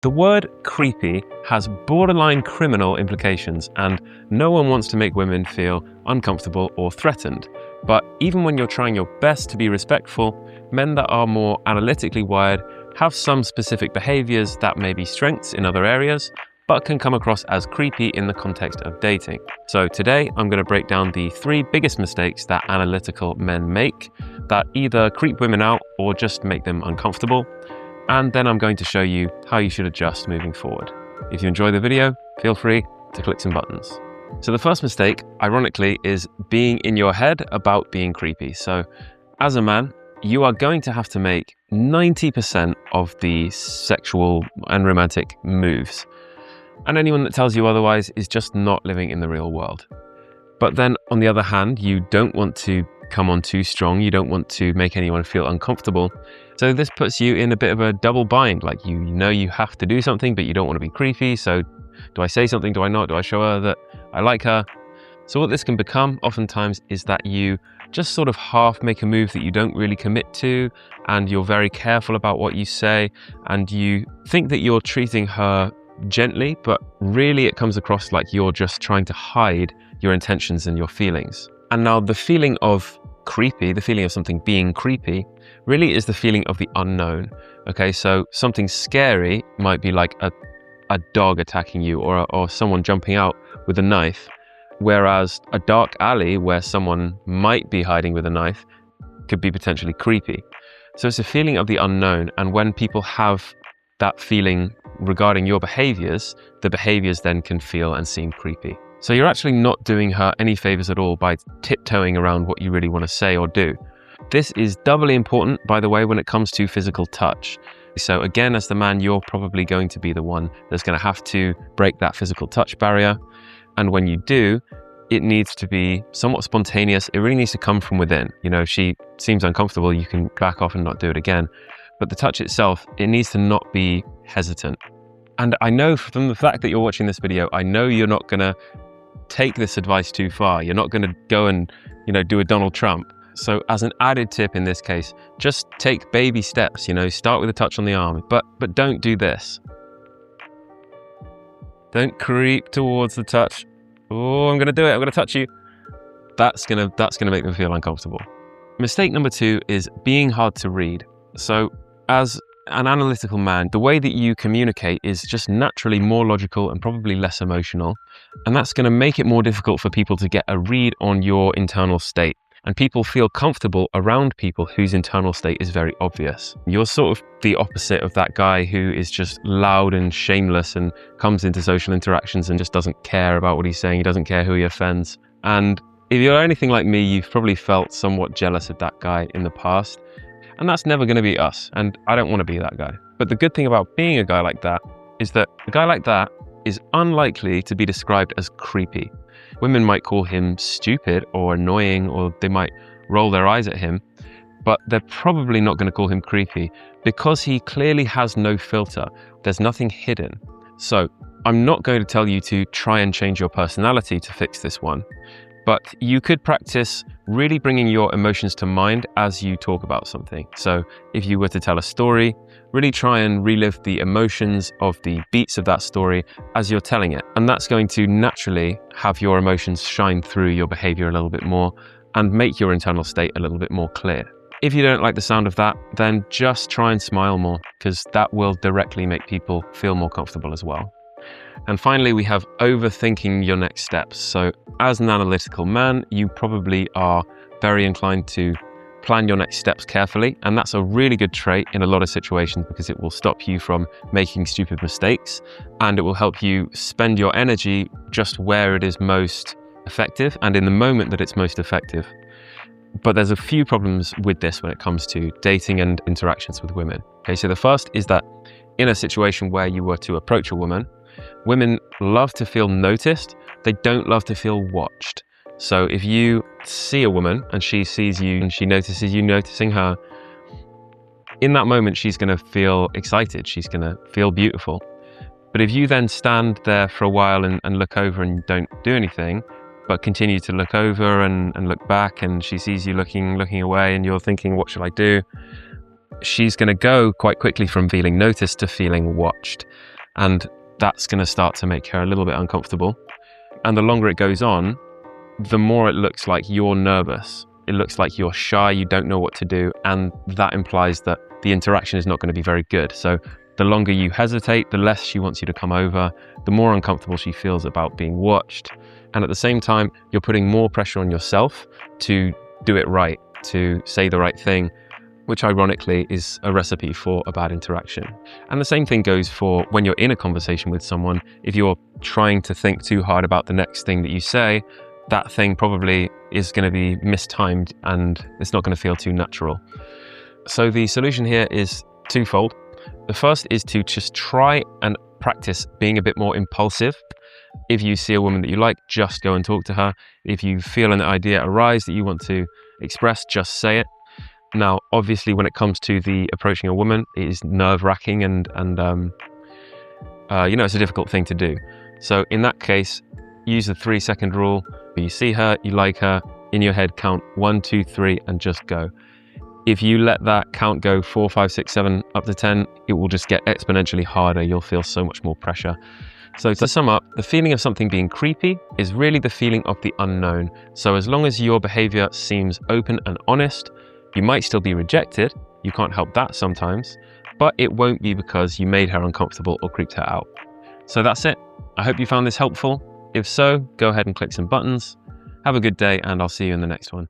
The word creepy has borderline criminal implications, and no one wants to make women feel uncomfortable or threatened. But even when you're trying your best to be respectful, men that are more analytically wired have some specific behaviors that may be strengths in other areas, but can come across as creepy in the context of dating. So today, I'm going to break down the 3 biggest mistakes that analytical men make that either creep women out or just make them uncomfortable. And then I'm going to show you how you should adjust moving forward. If you enjoy the video, feel free to click some buttons. So the first mistake, ironically, is being in your head about being creepy. So as a man, you are going to have to make 90% of the sexual and romantic moves. And anyone that tells you otherwise is just not living in the real world. But then on the other hand, you don't want to come on too strong. You don't want to make anyone feel uncomfortable. So this puts you in a bit of a double bind. Like you know you have to do something, but you don't want to be creepy. So do I say something? Do I not? Do I show her that I like her? So what this can become oftentimes is that you just sort of half make a move that you don't really commit to, and you're very careful about what you say, and you think that you're treating her gently, but really it comes across like you're just trying to hide your intentions and your feelings. And now the feeling of creepy, the feeling of something being creepy, really is the feeling of the unknown. Okay, so something scary might be like a dog attacking you or someone jumping out with a knife, whereas a dark alley where someone might be hiding with a knife could be potentially creepy. So it's a feeling of the unknown, and when people have that feeling regarding your behaviors, the behaviors then can feel and seem creepy. So you're actually not doing her any favors at all by tiptoeing around what you really want to say or do. This is doubly important, by the way, when it comes to physical touch. So again, as the man, you're probably going to be the one that's going to have to break that physical touch barrier. And when you do, it needs to be somewhat spontaneous. It really needs to come from within. You know, if she seems uncomfortable, you can back off and not do it again. But the touch itself, it needs to not be hesitant. And I know from the fact that you're watching this video, I know you're not going to take this advice too far. You're not going to go and, do a Donald Trump. So as an added tip in this case, just take baby steps, start with a touch on the arm, but don't do this. Don't creep towards the touch. Oh, I'm going to do it. I'm going to touch you. That's going to make them feel uncomfortable. Mistake number 2 is being hard to read. So as an analytical man, the way that you communicate is just naturally more logical and probably less emotional. And that's going to make it more difficult for people to get a read on your internal state. And people feel comfortable around people whose internal state is very obvious. You're sort of the opposite of that guy who is just loud and shameless and comes into social interactions and just doesn't care about what he's saying. He doesn't care who he offends. And if you're anything like me, you've probably felt somewhat jealous of that guy in the past. And that's never going to be us. And I don't want to be that guy. But the good thing about being a guy like that is that a guy like that is unlikely to be described as creepy. Women might call him stupid or annoying, or they might roll their eyes at him, but they're probably not going to call him creepy because he clearly has no filter. There's nothing hidden. So I'm not going to tell you to try and change your personality to fix this one, but you could practice really bringing your emotions to mind as you talk about something. So if you were to tell a story, really try and relive the emotions of the beats of that story as you're telling it. And that's going to naturally have your emotions shine through your behavior a little bit more and make your internal state a little bit more clear. If you don't like the sound of that, then just try and smile more, because that will directly make people feel more comfortable as well. And finally, we have overthinking your next steps. So as an analytical man, you probably are very inclined to plan your next steps carefully. And that's a really good trait in a lot of situations because it will stop you from making stupid mistakes, and it will help you spend your energy just where it is most effective and in the moment that it's most effective. But there's a few problems with this when it comes to dating and interactions with women. Okay, so the first is that in a situation where you were to approach a woman, women love to feel noticed. They don't love to feel watched. So if you see a woman and she sees you and she notices you noticing her, in that moment, she's going to feel excited. She's going to feel beautiful. But if you then stand there for a while and look over and don't do anything, but continue to look over and look back, and she sees you looking away and you're thinking, what should I do? She's going to go quite quickly from feeling noticed to feeling watched. And that's going to start to make her a little bit uncomfortable. And the longer it goes on, the more it looks like you're nervous. It looks like you're shy, you don't know what to do, and that implies that the interaction is not going to be very good. So the longer you hesitate, the less she wants you to come over, the more uncomfortable she feels about being watched. And at the same time, you're putting more pressure on yourself to do it right, to say the right thing, which ironically is a recipe for a bad interaction. And the same thing goes for when you're in a conversation with someone. If you're trying to think too hard about the next thing that you say, that thing probably is going to be mistimed and it's not going to feel too natural. So the solution here is twofold. The first is to just try and practice being a bit more impulsive. If you see a woman that you like, just go and talk to her. If you feel an idea arise that you want to express, just say it. Now, obviously, when it comes to the approaching a woman, it is nerve-wracking and it's a difficult thing to do. So in that case, use the 3-second rule. You see her, you like her, in your head count 1, 2, 3, and just go. If you let that count go 4, 5, 6, 7, up to 10, it will just get exponentially harder. You'll feel so much more pressure. So to sum up, the feeling of something being creepy is really the feeling of the unknown. So as long as your behavior seems open and honest, you might still be rejected. You can't help that sometimes, but it won't be because you made her uncomfortable or creeped her out. So that's it. I hope you found this helpful. If so, go ahead and click some buttons. Have a good day, and I'll see you in the next one.